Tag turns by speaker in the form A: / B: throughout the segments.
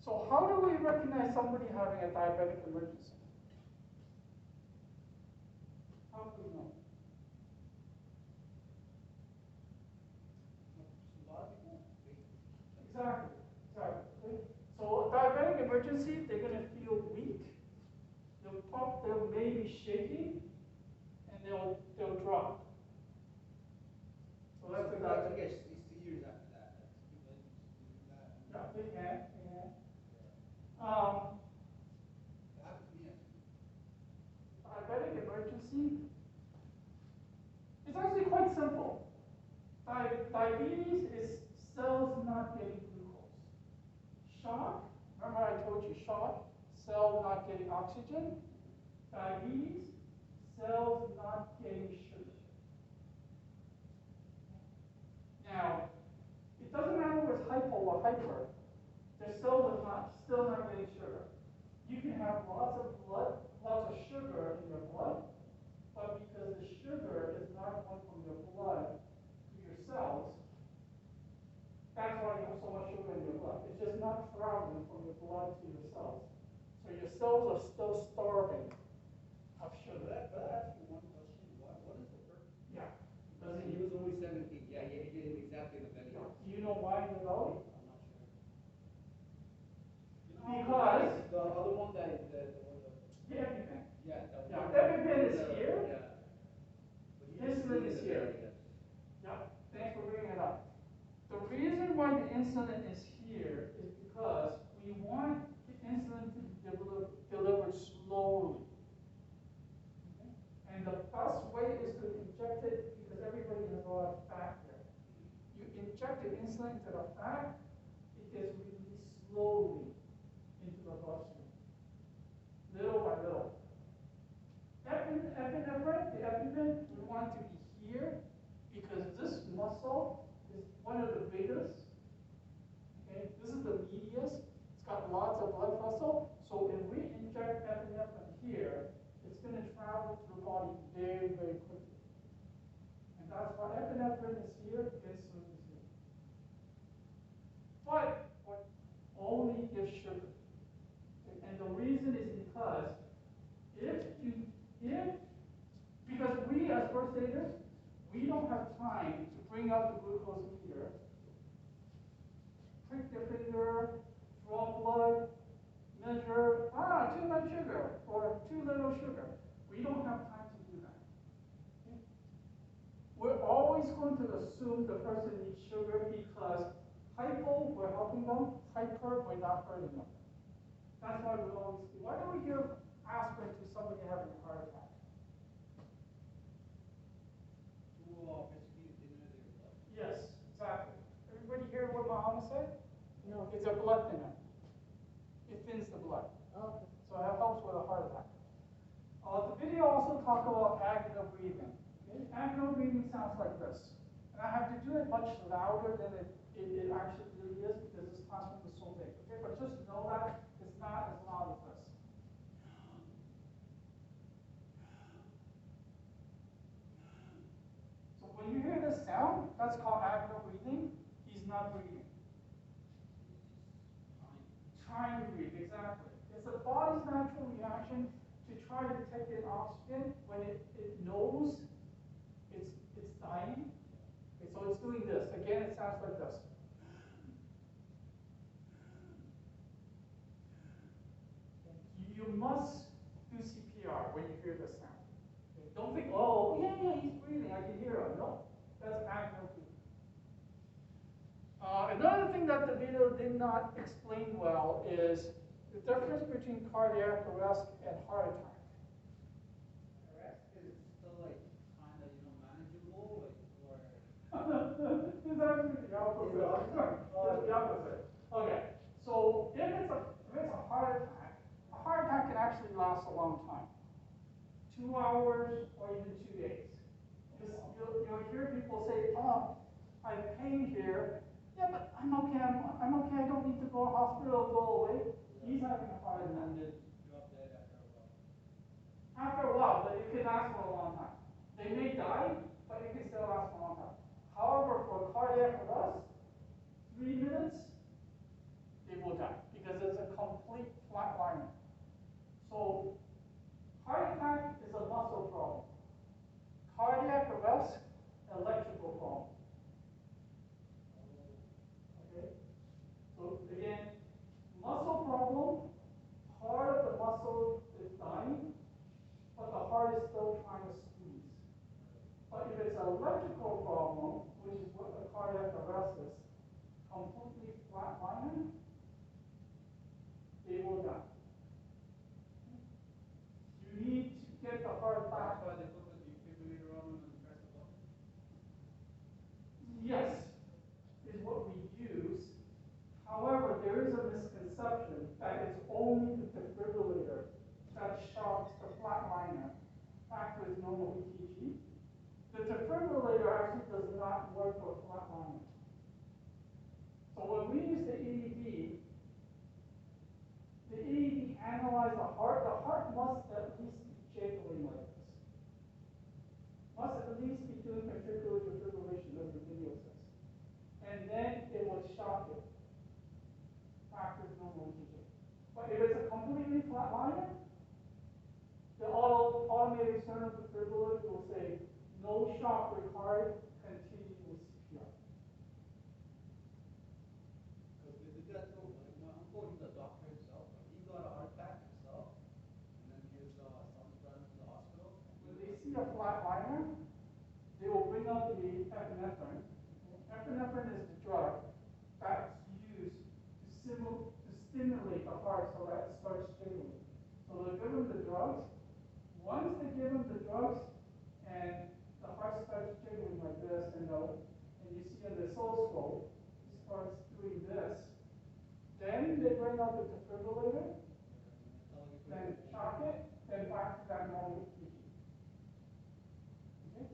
A: So how do we recognize somebody having a diabetic emergency? How do we know? Exactly, exactly. So diabetic emergency, they're going to feel weak. They'll maybe shaking, and they'll drop. So that's the diabetic.
B: Yes, it's years after that.
A: Yeah, they can. Diabetic emergency. It's actually quite simple. Diabetes is cells not getting glucose. Shock, remember I told you shock, cell not getting oxygen. Diabetes, cells not getting sugar. Now, it doesn't matter if it's hypo or hyper, the cells are still not getting sugar. You can have lots of blood, lots of sugar in your blood, but because the sugar is not going from your blood to your cells, that's why you have so much sugar in your blood. It's just not traveling from your blood to your cells. So your cells are still starving of sugar.
B: But I ask you one question. What is the purpose?
A: Yeah.
B: He was only 17. Yeah, he did exactly the belly.
A: Do you know why in the belly?
B: I'm not sure.
A: Because
B: the other one that
A: the EpiPen.
B: Yeah,
A: EpiPen is here.
B: Yeah.
A: Insulin is here. Yeah. Thanks for bringing it up. The reason why the insulin is here is because we want the insulin to be delivered slowly. Okay? And the best way is to inject it, because everybody has a lot of fat there. You inject the insulin into the fat, it gets released slowly into the bloodstream, little by little. Epinephrine, the EpiPen, we want to be here because this muscle is one of the biggest. Okay, this is the medius. It's got lots of blood vessel. So if we inject epinephrine here, it's going to travel to the body very, very quickly. And that's why epinephrine is here, insulin is here. But only if sugar. And the reason is because because we as first aiders, we don't have time to bring up the glucose meter, prick the finger, draw blood, measure, too much sugar or too little sugar. We don't have time to do that. Okay? We're always going to assume the person needs sugar because hypo, we're helping them, hyper, we're not hurting them. That's why we always do. Why do we give aspirin to somebody having a heart attack? Yes, exactly. Everybody hear what Muhammad said? No. It's a blood thinner. It thins the blood.
C: Oh.
A: So that helps with a heart attack. The video also talks about agonal breathing. Okay? Agonal breathing sounds like this. And I have to do it much louder than it actually really is because this classroom is so big. Okay? But just know that it's not as loud as this. So when you hear this sound, that's called agonal breathing. He's not breathing. Trying to breathe, exactly. It's the body's natural reaction to try to take in oxygen when it knows it's dying. Okay, so it's doing this. Again, it sounds like this. You must do CPR when you hear this sound. Okay, don't think, oh, yeah, he's breathing. I can hear him. No, that's agonal breathing. Another thing that the video did not explain well is the difference between cardiac arrest and heart attack.
B: Arrest is still like kind of manageable, or.
A: It's actually the opposite. It's the opposite. Okay, so if it's a heart attack can actually last a long time, 2 hours or even 2 days. You'll hear people say, "Oh, I have pain here." Yeah, but I'm okay. I'm okay. I don't need to go to hospital. Go away. He's having a heart attack.
B: And then drop dead after a while.
A: After a while, but it can last for a long time. They may die, but it can still last for a long time. However, for cardiac arrest, 3 minutes, they will die because it's perception that it's only the defibrillator that shocks the flatliner back to its normal EKG. The defibrillator actually does not work for a flatliner. So when we use the EEG analyzes the heart must at least be jiggling like this. Must at least be doing ventricular defibrillation, as the video says. And then it will shock it back to its normal EKG. But if it's a completely flat liner, the automated external defibrillator will say no shock required, continue with CPR.
B: Because they did that too. Like my uncle, he's a doctor himself. He got a heart attack himself, and then his son brought him to the hospital.
A: When they see a flat liner, they will bring out the epinephrine. Epinephrine is the drug that's used to stimulate the heart so that it starts jiggling. So they give them the drugs. Once they give them the drugs and the heart starts jiggling like this, and you see on the oscilloscope, it starts doing this, then they bring out the defibrillator, then shock it, then back to that normal EKG. Okay?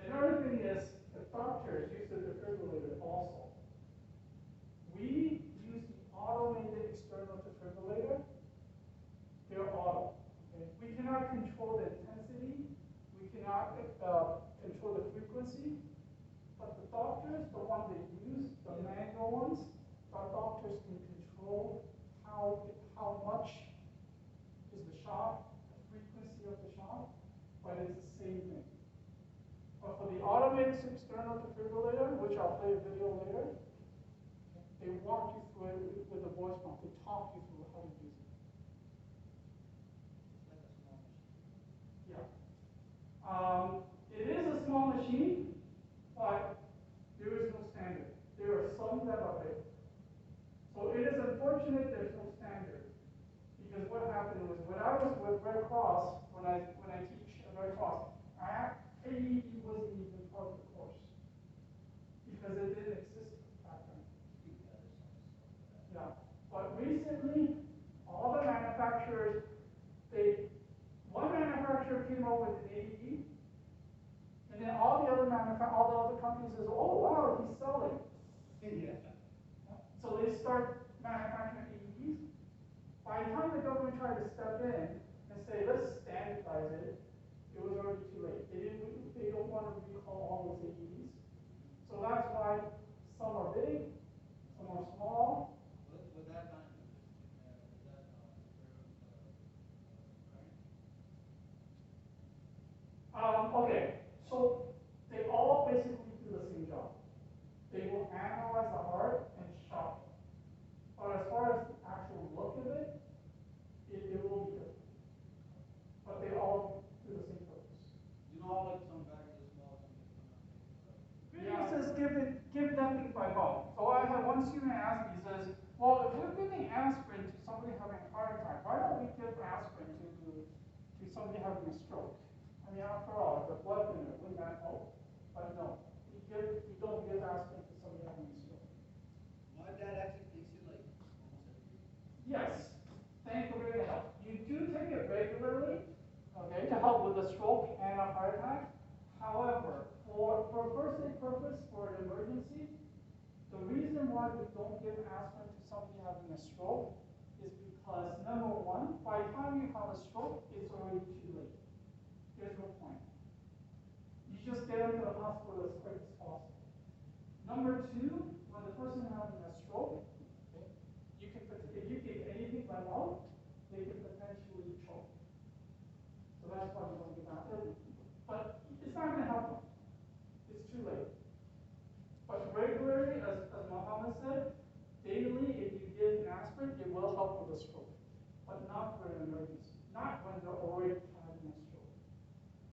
A: Another thing is the doctors use the defibrillator also. We use the automated external defibrillator. They're auto. Okay? We cannot control the intensity. We cannot control the frequency. But the doctors, the ones they use, the manual ones, the doctors can control how much is the shock, the frequency of the shock, but it's the same thing. But for the automated external defibrillator, which I'll play a video later, they walk you through it with a voice prompt. They talk you through how to use it.
B: It's like a small machine.
A: Yeah. It is a small machine, but there is no standard. There are some that are big. So it is unfortunate there's no standard. Because what happened was when I was with Red Cross, when I teach at Red Cross, AED wasn't even part of the course. Because it didn't exist back then. Yeah. But recently, all the manufacturers, one manufacturer came up with an AED, and then all the other companies says, oh wow, he's selling.
B: Yeah.
A: So they start manufacturing AEDs. By the time the government tried to step in and say, let's standardize it, it was already too late. They don't want to recall all those AEDs. So that's why some are big, some are small.
B: With that kind of is that
A: Okay, so they all basically do the same job. They will analyze the heart and shock it. But as far as the actual look of it, it will be different. But they all do the same purpose.
B: you know, like some bags are small, some big.
A: Video says give nothing by mouth. So I had one student ask me, he says, well, if we're giving aspirin to somebody having a heart attack, why don't we give aspirin to somebody having a stroke? I mean, after all, it's a blood thinner, wouldn't that help? But no, we don't give aspirin to somebody having a stroke.
B: My dad actually takes it like almost every day.
A: Yes, thank you for bringing it up. You do take it regularly, okay, to help with a stroke and a heart attack. However, for first aid purpose, for an emergency, the reason why we don't give aspirin to somebody having a stroke is because, number one, by the time you have a stroke, it's already too late. There's no point. You just get into the hospital as quick as possible. Number two, when the person having a stroke, okay, if you give anything by mouth, they can potentially choke. So that's why we don't give aspirin. But it's not going to help them. It's too late. But regularly, as Mohammed said, daily, if you give an aspirin, it will help with a stroke.